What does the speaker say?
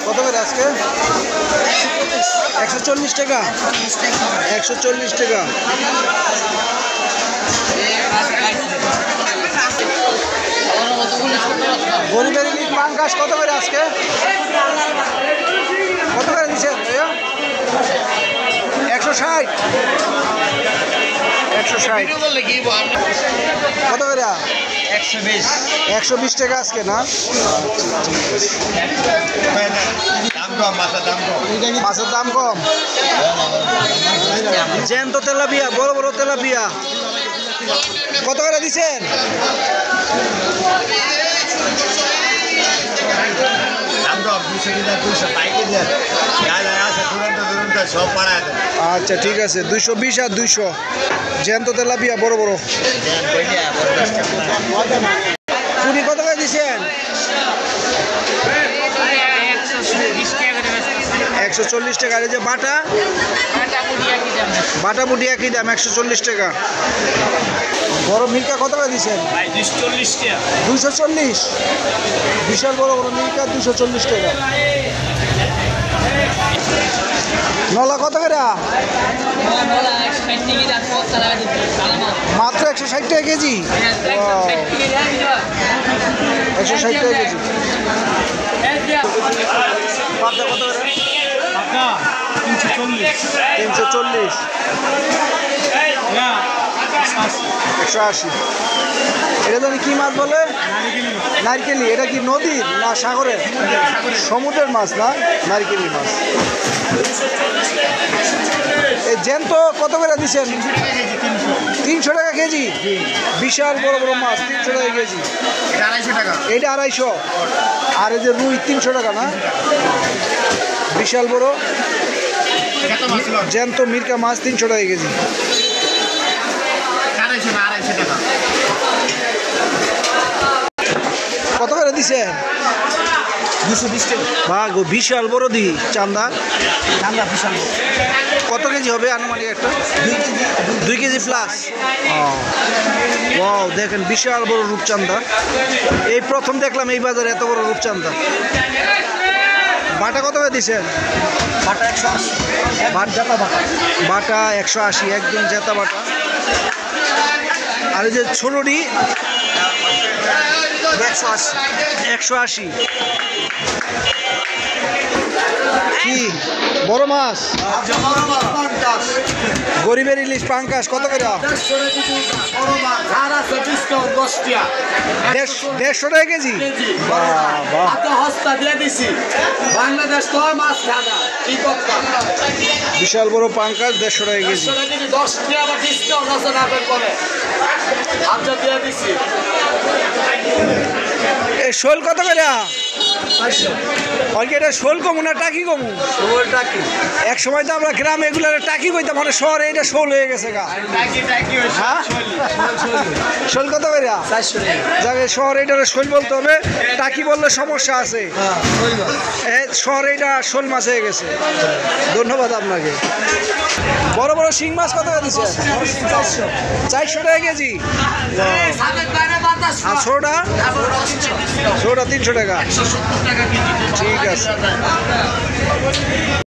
কত করে আজকে? 140 টাকা। 140 টাকা। গরিবের ইলিশ পাঙ্গাস কত করে আজকে? কত করে দিচ্ছেন ভাইয়া? 160। 160 কত করে? 120 টাকা আজকে না? মাছের দাম কম। জ্যান্ত তেলাপিয়া, বড় বড় তেলাপিয়া কত করে দিচ্ছেন? আচ্ছা ঠিক আছে, 220 আর 200 জ্যান্ত তেলাপিয়া বড় বড়। পুরি কত করে দিচ্ছেন? 140 টাকা। আর এই যে বাটা মুটি একই দাম 140 টাকা। বড় মিল্কা কত করে দিচ্ছেন? 240। বিশাল বড় বড় মিল্কা 240 টাকা। নলা কত করে? মাত্র 160 টাকা কেজি। 160 টাকা কেজি। পাবদা কত করে? 340। 180। এটা জানি কি মাছ বলে? নারকেলি। এটা কি নদীর না সাগরের? সমুদ্রের মাছ না, নারকেলি মাছ। এই জ্যান্ত কত করে দিচ্ছেন? 300 টাকা কেজি। বিশাল বড় বড় মাছ 300 টাকা কেজি। এটা 250। আর এই যে রুই 300 টাকা না? বিশাল বড় জ্যান্ত মির্কা মাছ 300 টাকা কেজি। কত করে দিচ্ছেন? 220 টাকা। ভাগ বিশাল বড় দি চান্দা। বিশাল কত কেজি হবে আনুমানিক? একটা 2 কেজি প্লাস। ওয়াও, দেখেন বিশাল বড় রূপচান্দা। এই প্রথম দেখলাম এই বাজারে এত বড় রূপচান্দা। বাটা কত করে দিচ্ছেন? বাটা 180। বাটা 180 একদম জেতা বাটা। আর এই যে ছোটটি 180। কি বড় মাছ? গরিবের ইলিশ পাঙ্গাস কত করে? 150 টাকা কেজি। বিশাল বড় পাঙ্গাস 150 টাকা কেজি। শোল কত করে? এটা শোল কমু না টাকি কমু? এক সময় তো আমরা গ্রামে এগুলো টাকি কইতাম, মানে শহরে এটা শোল হয়ে গেছে গা। শোল কত করে? যাকে শহরে এটা শোল বলতে হবে, টাকি বললে সমস্যা আছে। শহরে এটা শোল মাছ হয়ে গেছে। ধন্যবাদ আপনাকে। বড় বড় শিং মাছ কত করে দিচ্ছে? 400 টাকা কেজি। আর ছোটটা 300 টাকা। ঠিক আছে।